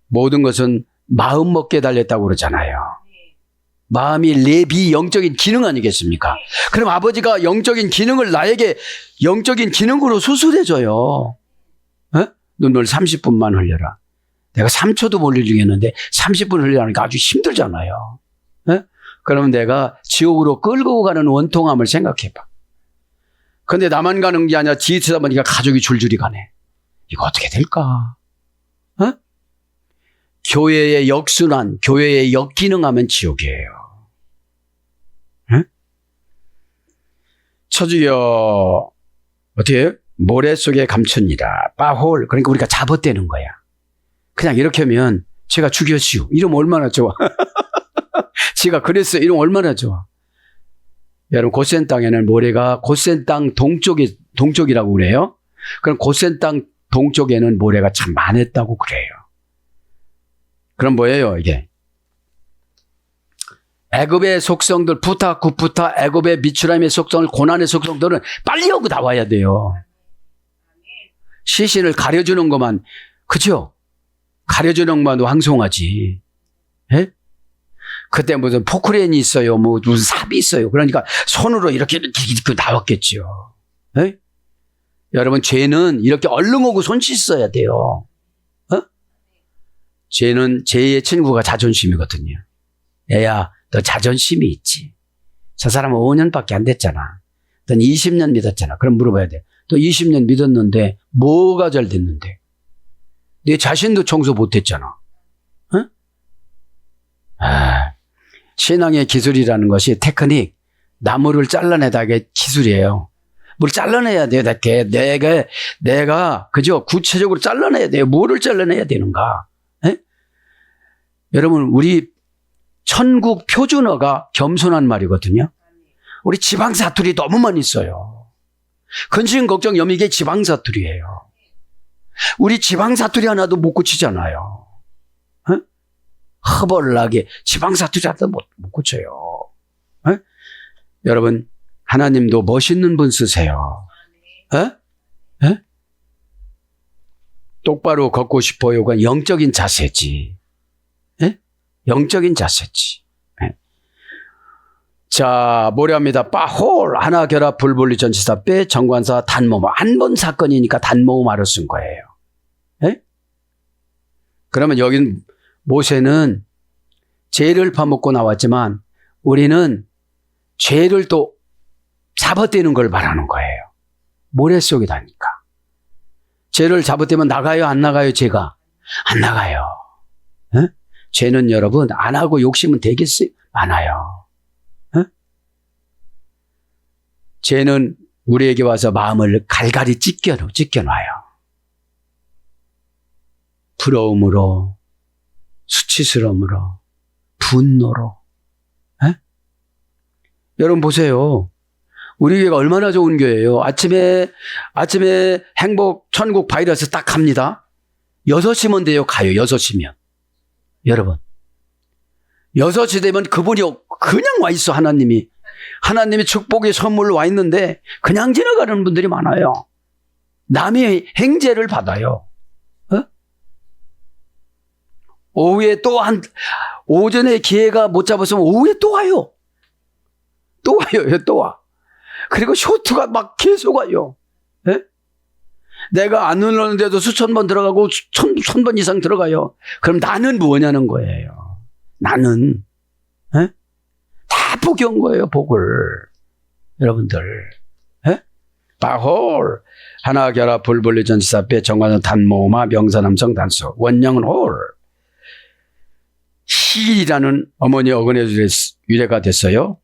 모든 것은 마음 먹게 달렸다고 그러잖아요. 마음이 내 비영적인 기능 아니겠습니까? 그럼 아버지가 영적인 기능을 나에게 영적인 기능으로 수술해줘요. 에? 눈물 30분만 흘려라. 내가 3초도 못 흘리겠는데 30분 흘리라니까 아주 힘들잖아요. 에? 그러면 내가 지옥으로 끌고 가는 원통함을 생각해봐. 근데 나만 가는 게 아니라 뒤에 쳐다보니까 가족이 줄줄이 가네. 이거 어떻게 될까? 어? 교회의 역순환, 교회의 역기능하면 지옥이에요. 어? 처주여, 어떻게 해요? 모래 속에 감춘이라. 빠홀. 그러니까 우리가 잡아떼는 거야. 그냥 이렇게 하면 제가 죽여지요. 이러면 얼마나 좋아. 제가 그랬어요. 이러면 얼마나 좋아. 여러분, 고센 땅에는 모래가 고센 땅 동쪽이라고 그래요. 그럼 고센 땅 동쪽에는 모래가 참 많았다고 그래요. 그럼 뭐예요, 이게? 애굽의 속성들, 푸타, 구푸타, 애굽의 미추라임의 속성을, 고난의 속성들은 빨리 하고 나와야 돼요. 시신을 가려주는 것만, 그죠? 가려주는 것만도 황송하지. 예? 그때 무슨 포크레인이 있어요. 뭐 무슨 삽이 있어요. 그러니까 손으로 이렇게 나왔겠죠. 에? 여러분, 죄는 이렇게 얼른 손 씻어야 돼요. 어? 죄는 죄의 친구가 자존심이거든요. 애야, 너 자존심이 있지. 저 사람은 5년밖에 안 됐잖아. 넌 20년 믿었잖아. 그럼 물어봐야 돼. 너 20년 믿었는데 뭐가 잘 됐는데? 내 자신도 청소 못했잖아. 어? 신앙의 기술이라는 것이 테크닉, 나무를 잘라내다의 기술이에요. 뭘 잘라내야 돼요, 내가, 그죠? 구체적으로 잘라내야 돼요. 뭐를 잘라내야 되는가? 에? 여러분, 우리 천국 표준어가 겸손한 말이거든요. 우리 지방 사투리 너무 많이 써요. 근심, 걱정, 염, 이게 지방 사투리예요. 우리 지방 사투리 하나도 못 고치잖아요. 허벌나게 지방 사투리 하나도 못 고쳐요. 에? 여러분, 하나님도 멋있는 분 쓰세요. 에? 에? 똑바로 걷고 싶어요. 그건 영적인 자세지. 에? 영적인 자세지. 에? 자, 모래합니다. 빠홀 하나 결합 불분리 전치사 빼 정관사 단모음. 한 번 사건이니까 단모음하러 쓴 거예요. 에? 그러면 여기는 모세는 죄를 파먹고 나왔지만 우리는 죄를 또 잡아떼는 걸 말하는 거예요. 모래 속에 다니까. 죄를 잡아떼면 나가요, 안 나가요, 죄가? 안 나가요. 에? 죄는 여러분 안 하고 욕심은 되겠어요? 많아요. 에? 죄는 우리에게 와서 마음을 갈갈이 찢겨놔요. 부러움으로, 수치스러움으로, 분노로. 에? 여러분 보세요. 우리 교회가 얼마나 좋은 교회예요. 아침에 행복 천국 바이러스 딱 갑니다. 6시면 돼요. 가요. 6시면. 여러분 6시 되면 그분이 그냥 와 있어. 하나님이 축복의 선물로 와 있는데 그냥 지나가는 분들이 많아요. 남의 행제를 받아요. 어? 오후에 오전에 기회가 못 잡았으면 오후에 또 와요. 또 와. 그리고 쇼트가 막 계속 와요. 에? 내가 안 눌렀는데도 수천 번 들어가고 천 번 이상 들어가요. 그럼 나는 뭐냐는 거예요. 나는 에? 다 복이 온 거예요. 복을. 여러분들 에? 바홀 하나 결합 불불리 전치사배 정관은 단모마 명사남성 단수 원령은 홀 힐이라는 어머니 어근에 유래가 됐어요.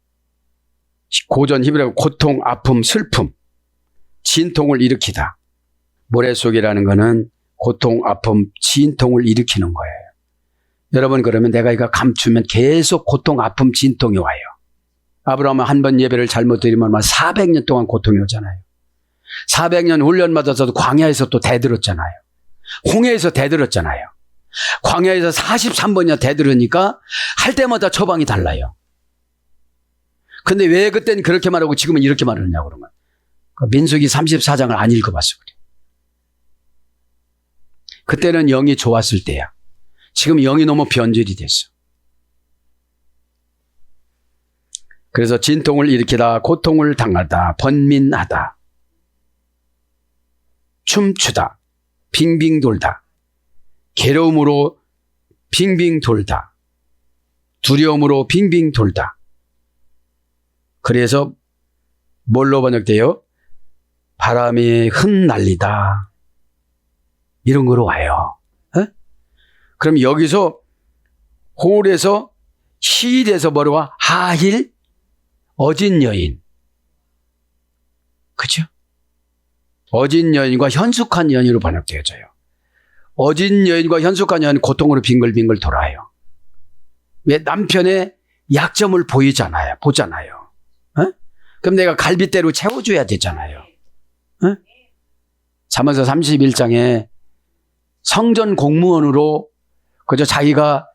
고전 히브리어 고통, 아픔, 슬픔, 진통을 일으키다. 모래 속이라는 거는 고통, 아픔, 진통을 일으키는 거예요. 여러분 그러면 내가 이거 감추면 계속 고통, 아픔, 진통이 와요. 아브라함은 한 번 예배를 잘못 드리면 400년 동안 고통이 오잖아요. 400년 훈련 받아서도 광야에서 또 대들었잖아요. 홍해에서 대들었잖아요. 광야에서 43번이나 대들으니까 할 때마다 처방이 달라요. 근데 왜 그땐 그렇게 말하고 지금은 이렇게 말하느냐고 그러면 민수기 34장을 안 읽어봤어 그래. 그때는 영이 좋았을 때야. 지금 영이 너무 변질이 됐어. 그래서 진통을 일으키다, 고통을 당하다, 번민하다, 춤추다, 빙빙 돌다, 괴로움으로 빙빙 돌다, 두려움으로 빙빙 돌다. 그래서 뭘로 번역돼요? 바람이 흩날리다. 이런 거로 와요. 에? 그럼 여기서 홀에서 힐에서 뭐로 와? 하힐, 어진 여인. 그죠? 어진 여인과 현숙한 여인으로 번역되어져요. 어진 여인과 현숙한 여인은 고통으로 빙글빙글 돌아요. 왜? 남편의 약점을 보잖아요. 에? 그럼 내가 갈빗대로 채워줘야 되잖아요. 에? 잠언서 31장에 성전 공무원으로 그저 자기가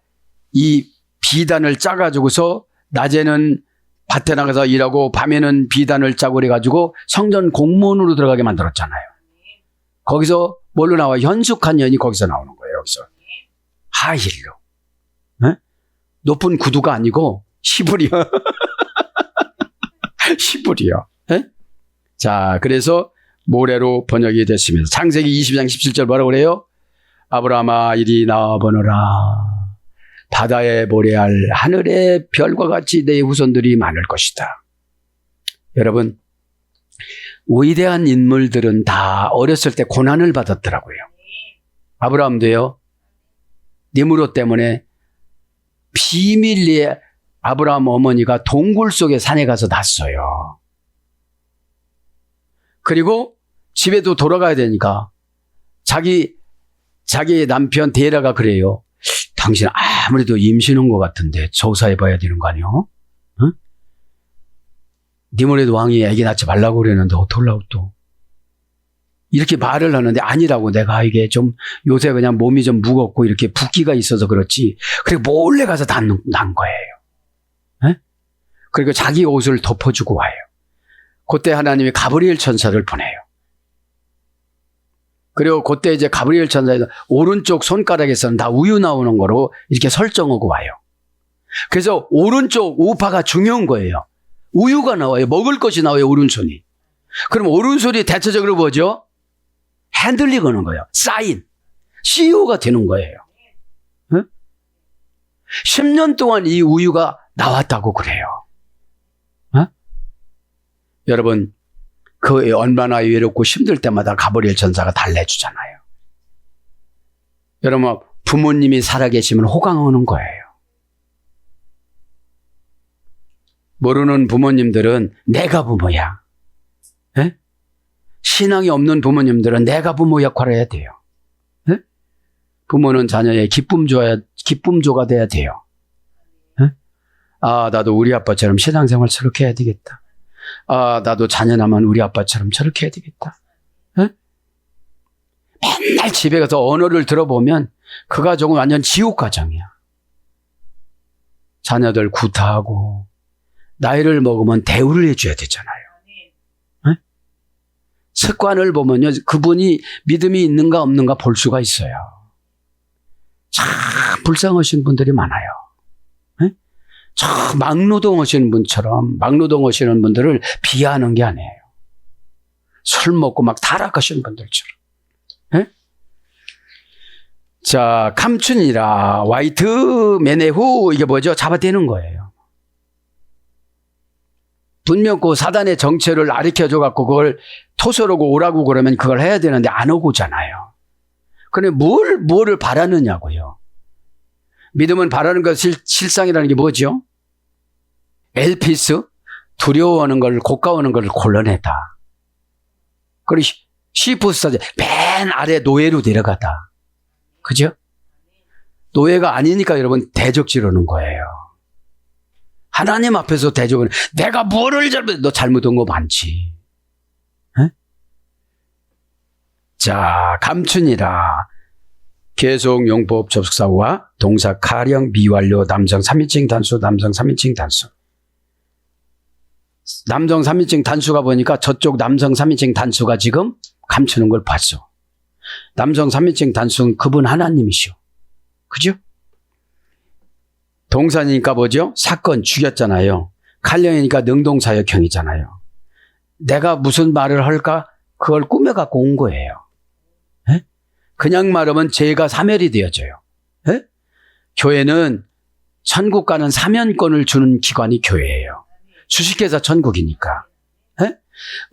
이 비단을 짜가지고서 낮에는 밭에 나가서 일하고 밤에는 비단을 짜고 그래가지고 성전 공무원으로 들어가게 만들었잖아요. 거기서 뭘로 나와? 현숙한 여인이 거기서 나오는 거예요. 여기서 하힐로. 에? 높은 구두가 아니고 시부리요. 시부리요. 에? 자, 그래서 모래로 번역이 됐습니다. 창세기 20장 17절 뭐라고 그래요? 아브라함아 이리 나와보너라. 바다의 모래알 하늘의 별과 같이 내 후손들이 많을 것이다. 여러분 위대한 인물들은 다 어렸을 때 고난을 받았더라고요. 아브라함도요. 니므롯 때문에 비밀리에 아브라함 어머니가 동굴 속에 산에 가서 났어요. 그리고 집에도 돌아가야 되니까 자기 남편 데라가 그래요. 당신 아무래도 임신한 것 같은데 조사해봐야 되는 거 아니요? 응? 니므롯 왕이 애기 낳지 말라고 그랬는데 어떡하려고 또. 이렇게 말을 하는데 아니라고 내가 이게 좀 요새 그냥 몸이 좀 무겁고 이렇게 붓기가 있어서 그렇지. 그리고 몰래 가서 난 거예요. 응? 그리고 자기 옷을 덮어주고 와요. 그때 하나님이 가브리엘 천사를 보내요. 그리고 그때 이제 가브리엘 천사에서 오른쪽 손가락에서는 다 우유 나오는 거로 이렇게 설정하고 와요. 그래서 오른쪽 우파가 중요한 거예요. 우유가 나와요. 먹을 것이 나와요. 오른손이. 그럼 오른손이 대체적으로 뭐죠? 핸들링 하는 거예요. 사인. CEO가 되는 거예요. 응? 10년 동안 이 우유가 나왔다고 그래요. 응? 여러분 그 얼마나 외롭고 힘들 때마다 가브리엘 천사가 달래주잖아요. 여러분 부모님이 살아계시면 호강하는 거예요. 모르는 부모님들은 내가 부모야. 에? 신앙이 없는 부모님들은 내가 부모 역할을 해야 돼요. 에? 부모는 자녀의 기쁨조가 돼야 돼요. 에? 아, 나도 우리 아빠처럼 신앙생활 저렇게 해야 되겠다. 아, 나도 자녀 나면 우리 아빠처럼 저렇게 해야 되겠다. 에? 맨날 집에 가서 언어를 들어보면 그 가정은 완전 지옥 가정이야. 자녀들 구타하고 나이를 먹으면 대우를 해줘야 되잖아요. 에? 습관을 보면요, 그분이 믿음이 있는가 없는가 볼 수가 있어요. 참 불쌍하신 분들이 많아요. 에? 참 막노동하시는 분처럼 막노동하시는 분들을 비하하는 게 아니에요. 술 먹고 막 타락하시는 분들처럼. 자, 감춘이라 화이트 메네후 이게 뭐죠? 잡아대는 거예요. 분명 그 사단의 정체를 가르쳐줘 갖고 그걸 토설하고 오라고 그러면 그걸 해야 되는데 안 오고잖아요. 그런데 뭐를 바라느냐고요. 믿음은 바라는 것 실상이라는 게 뭐죠? 엘피스, 두려워하는 걸, 고가워하는 걸 골라내다. 그리고 시푸스타제, 맨 아래 노예로 내려가다. 그죠? 노예가 아니니까 여러분 대적지르는 거예요. 하나님 앞에서 대적은 내가 뭐를 너 잘못한 거 많지. 에? 자, 감춘이라 계속 용법 접속사와 동사 가령 미완료 남성 3인칭 단수 남성 3인칭 단수. 남성 3인칭 단수가 보니까 저쪽 남성 3인칭 단수가 지금 감추는 걸 봤어. 남성 3인칭 단수는 그분 하나님이시오. 그죠? 동사니까 뭐죠? 사건 죽였잖아요. 칼령이니까 능동사역형이잖아요. 내가 무슨 말을 할까? 그걸 꾸며갖고 온 거예요. 에? 그냥 말하면 죄가 사멸이 되어져요. 에? 교회는 천국 가는 사면권을 주는 기관이 교회예요. 주식회사 천국이니까. 에?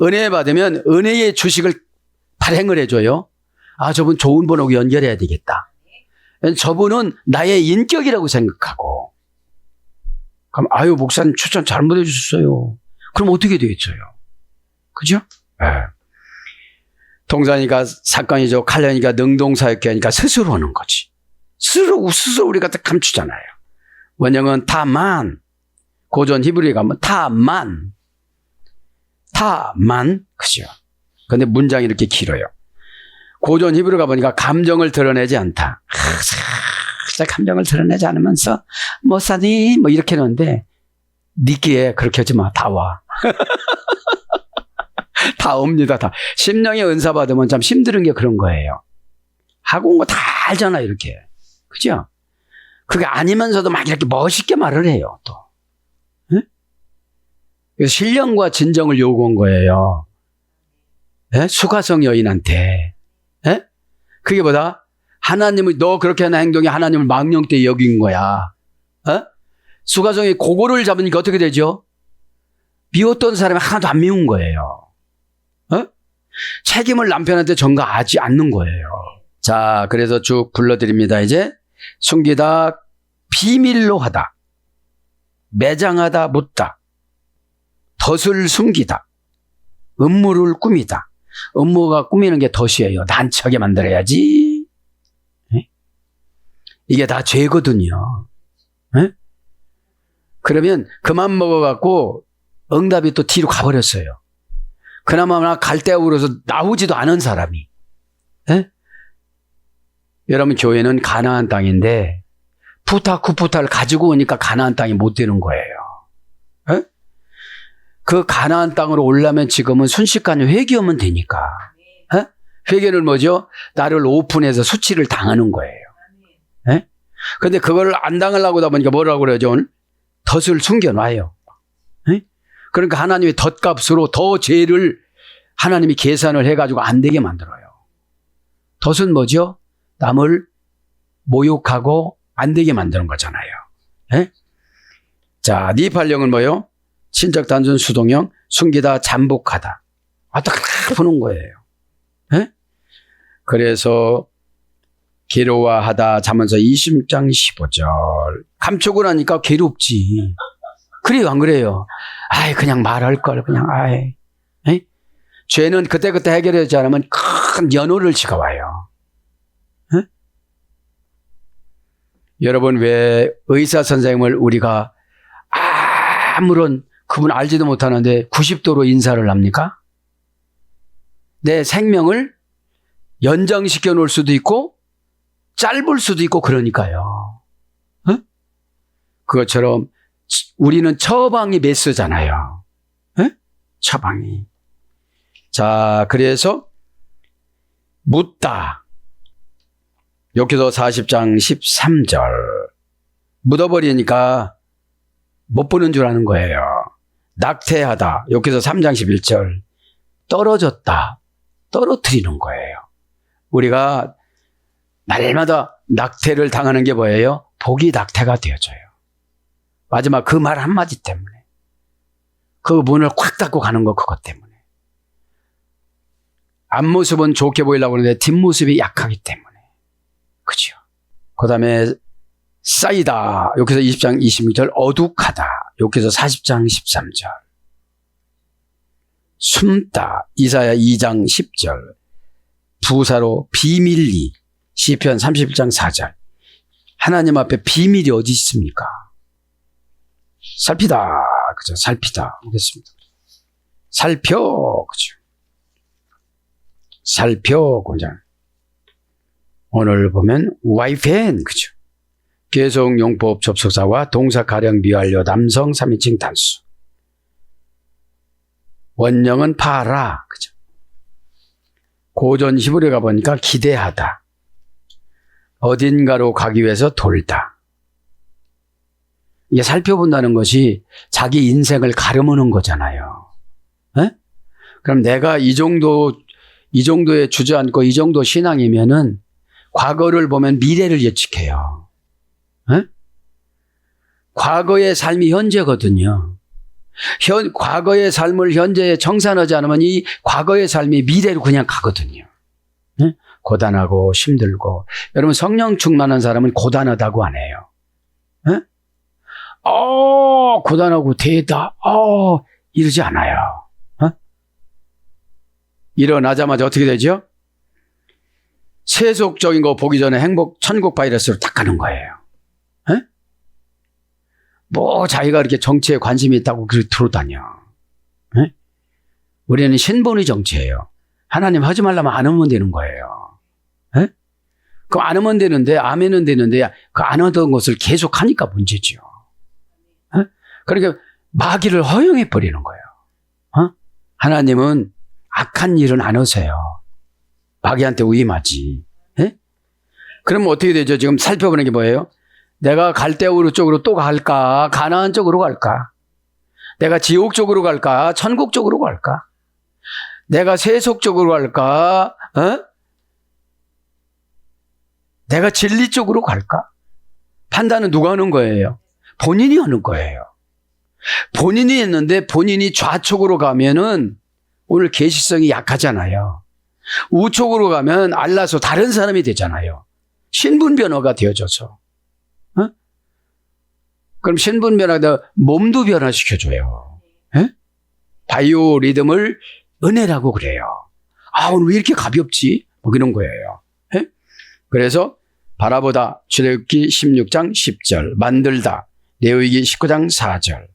은혜 받으면 은혜의 주식을 발행을 해줘요. 아, 저분 좋은 분하고 연결해야 되겠다. 저분은 나의 인격이라고 생각하고. 그럼 아유 목사님 추천 잘못해 주셨어요. 그럼 어떻게 되겠어요? 그죠? 네. 동사니까 사건이죠. 칼련이니까 능동사역계니까 스스로 하는 거지. 스스로 우리가 다 감추잖아요. 원형은 타만. 고전 히브리에 가면 타만. 그죠? 근데 문장이 이렇게 길어요. 고전 히브리 가보니까 감정을 드러내지 않다. 살짝 감정을 드러내지 않으면서 목사님 뭐 이렇게 하는데 니끼에 그렇게 하지 마. 다 와. 다 옵니다. 다. 심령의 은사 받으면 참 힘든 게 그런 거예요. 하고 온 거 다 알잖아 이렇게. 그죠? 그게 아니면서도 막 이렇게 멋있게 말을 해요. 또. 응? 그래서 신령과 진정을 요구한 거예요. 네? 수가성 여인한테. 네? 그게 뭐다? 하나님을 너 그렇게 하는 행동이 하나님을 망령되이 여긴 거야. 어? 수가성이 고거를 잡으니까 어떻게 되죠? 미웠던 사람이 하나도 안 미운 거예요. 어? 책임을 남편한테 전가하지 않는 거예요. 자, 그래서 쭉 불러드립니다. 이제 숨기다, 비밀로 하다, 매장하다, 묻다, 덫을 숨기다, 음모를 꾸미다. 음모가 꾸미는 게 덫이에요. 난처하게 만들어야지. 네? 이게 다 죄거든요. 네? 그러면 그만 먹어갖고 응답이 또 뒤로 가버렸어요. 그나마 갈대우로서 나오지도 않은 사람이. 네? 여러분 교회는 가나안 땅인데 푸타쿠푸타를 가지고 오니까 가나안 땅이 못 되는 거예요. 네? 그 가나안 땅으로 오려면 지금은 순식간에 회개하면 되니까. 네? 회개는 뭐죠? 나를 오픈해서 수치를 당하는 거예요. 네? 근데 그걸 안 당하려고 하다 보니까 뭐라고 그러죠? 덫을 숨겨놔요. 네? 그러니까 하나님의 덫값으로 더 죄를 하나님이 계산을 해가지고 안 되게 만들어요. 덫은 뭐죠? 남을 모욕하고 안 되게 만드는 거잖아요. 네? 자, 니팔령은 뭐요? 친적 단순 수동형, 숨기다 잠복하다. 어떻게 푸는 거예요. 네? 그래서 괴로워하다 잠언서 20장 15절. 감추고 나니까 괴롭지. 그래요, 안 그래요? 아이, 그냥 말할 걸, 그냥, 아이. 에? 죄는 그때그때 해결하지 않으면 큰 연호를 지가와요. 에? 여러분, 왜 의사 선생님을 우리가 아무런 그분 알지도 못하는데 90도로 인사를 합니까? 내 생명을 연장시켜 놓을 수도 있고, 짧을 수도 있고, 그러니까요. 에? 그것처럼, 우리는 처방이 메스잖아요. 에? 처방이. 자, 그래서 묻다. 여기서 40장 13절. 묻어버리니까 못 보는 줄 아는 거예요. 낙태하다. 여기서 3장 11절. 떨어졌다. 떨어뜨리는 거예요. 우리가 날마다 낙태를 당하는 게 뭐예요? 복이 낙태가 되어져요. 마지막 그 말 한마디 때문에. 그 문을 콱 닫고 가는 거 그것 때문에. 앞모습은 좋게 보이려고 하는데 뒷모습이 약하기 때문에. 그죠? 그 다음에 쌓이다. 여기서 20장 26절 어둑하다. 여기서 40장 13절. 숨다. 이사야 2장 10절. 부사로 비밀리. 시편 31장 4절. 하나님 앞에 비밀이 어디 있습니까? 살피다. 그죠? 살피다. 보겠습니다. 살펴. 그죠? 살펴. 그냥. 오늘 보면 와이펜. 그죠? 계속 용법 접속사와 동사 가령 미완료 남성 3인칭 단수. 원형은 파라. 그죠? 고전 히브리어 가보니까 기대하다. 어딘가로 가기 위해서 돌다. 이게 살펴본다는 것이 자기 인생을 가려보는 거잖아요. 에? 그럼 내가 이 정도에 주저앉고 이 정도 신앙이면은 과거를 보면 미래를 예측해요. 에? 과거의 삶이 현재거든요. 과거의 삶을 현재에 정산하지 않으면 이 과거의 삶이 미래로 그냥 가거든요. 에? 고단하고 힘들고. 여러분 성령 충만한 사람은 고단하다고 안 해요. 에? 고단하고 대다. 이러지 않아요. 일어나자마자 어떻게 되죠? 세속적인 거 보기 전에 천국 바이러스로 딱 가는 거예요. 에? 뭐 자기가 이렇게 정치에 관심이 있다고 그렇게 들어다녀. 에? 우리는 신본의 정치예요. 하나님 하지 말라면 안 하면 되는 거예요. 에? 그럼 안 하면 되는데 아멘은 되는데 그 안 하던 것을 계속 하니까 문제죠. 에? 그러니까 마귀를 허용해 버리는 거예요. 하나님은 악한 일은 안 하세요. 마귀한테 위임하지. 에? 그러면 어떻게 되죠? 지금 살펴보는 게 뭐예요? 내가 갈대우르 쪽으로 또 갈까? 가나안 쪽으로 갈까? 내가 지옥 쪽으로 갈까? 천국 쪽으로 갈까? 내가 세속 쪽으로 갈까? 내가 진리 쪽으로 갈까? 판단은 누가 하는 거예요? 본인이 하는 거예요. 본인이 했는데 본인이 좌쪽으로 가면은 오늘 계시성이 약하잖아요. 우쪽으로 가면 알라서 다른 사람이 되잖아요. 신분변화가 되어져서. 그럼 신분변화가 몸도 변화시켜줘요. 바이오 리듬을 은혜라고 그래요. 오늘 왜 이렇게 가볍지? 뭐 그런 거예요. 그래서 바라보다 출애굽기 16장 10절, 만들다 레위기 19장 4절,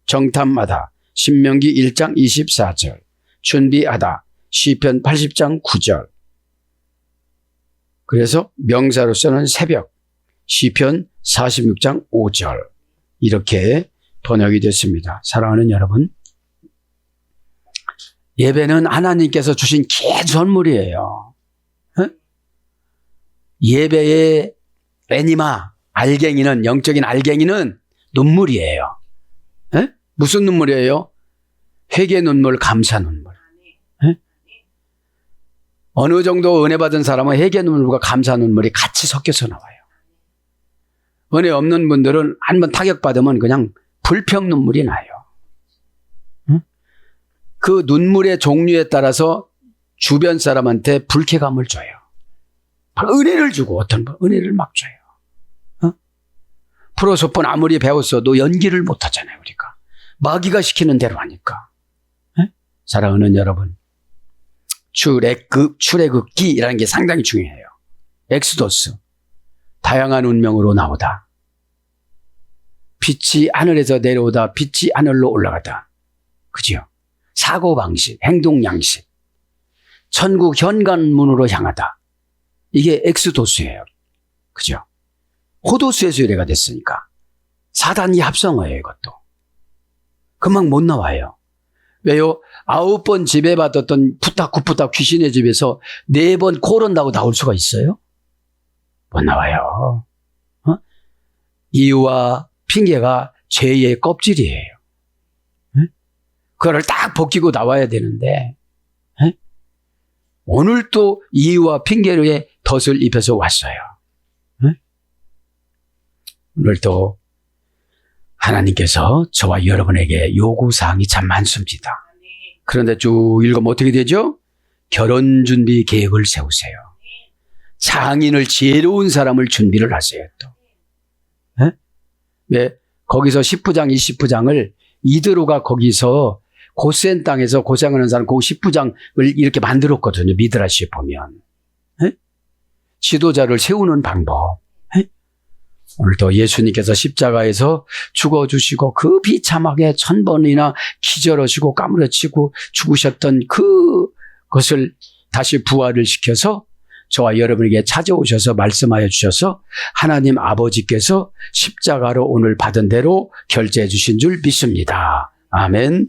정탐하다 신명기 1장 24절, 준비하다 시편 80장 9절. 그래서 명사로서는 새벽 시편 46장 5절 이렇게 번역이 됐습니다. 사랑하는 여러분, 예배는 하나님께서 주신 긴 선물이에요. 예배의 애니마, 알갱이는, 영적인 알갱이는 눈물이에요. 무슨 눈물이에요? 회개 눈물, 감사 눈물. 어느 정도 은혜 받은 사람은 회개 눈물과 감사 눈물이 같이 섞여서 나와요. 은혜 없는 분들은 한번 타격받으면 그냥 불평 눈물이 나요. 그 눈물의 종류에 따라서 주변 사람한테 불쾌감을 줘요. 은혜를 주고 어떤 분 은혜를 막 줘요. 프로소폰 아무리 배웠어도 연기를 못하잖아요. 우리가 마귀가 시키는 대로 하니까. 사랑하는 여러분, 출애굽기라는 게 상당히 중요해요. 엑스도스, 다양한 운명으로 나오다. 빛이 하늘에서 내려오다, 빛이 하늘로 올라가다. 그죠? 사고방식, 행동 양식, 천국 현관문으로 향하다. 이게 엑스도스예요. 그죠? 호도스에서 유래가 됐으니까. 사단이 합성어예요, 이것도. 금방 못 나와요. 왜요? 9번 지배받았던 푸탁구푸탁 귀신의 집에서 4번 코른다고 나올 수가 있어요? 못 나와요. 이유와 핑계가 죄의 껍질이에요. 그거를 딱 벗기고 나와야 되는데, 오늘 또 이유와 핑계의 덫을 입혀서 왔어요. 네? 오늘도 하나님께서 저와 여러분에게 요구사항이 참 많습니다. 그런데 쭉 읽으면 어떻게 되죠? 결혼 준비 계획을 세우세요. 장인을 지혜로운 사람을 준비를 하세요. 또. 네? 왜 거기서 10부장, 20부장을 이드로가 거기서 고센 땅에서 고생하는 사람 그 10부장을 이렇게 만들었거든요. 미드라시에 보면. 네? 지도자를 세우는 방법. 네? 오늘도 예수님께서 십자가에서 죽어주시고 그 비참하게 1000번이나 기절하시고 까무러치고 죽으셨던 그것을 다시 부활을 시켜서 저와 여러분에게 찾아오셔서 말씀하여 주셔서 하나님 아버지께서 십자가로 오늘 받은 대로 결제해 주신 줄 믿습니다. 아멘.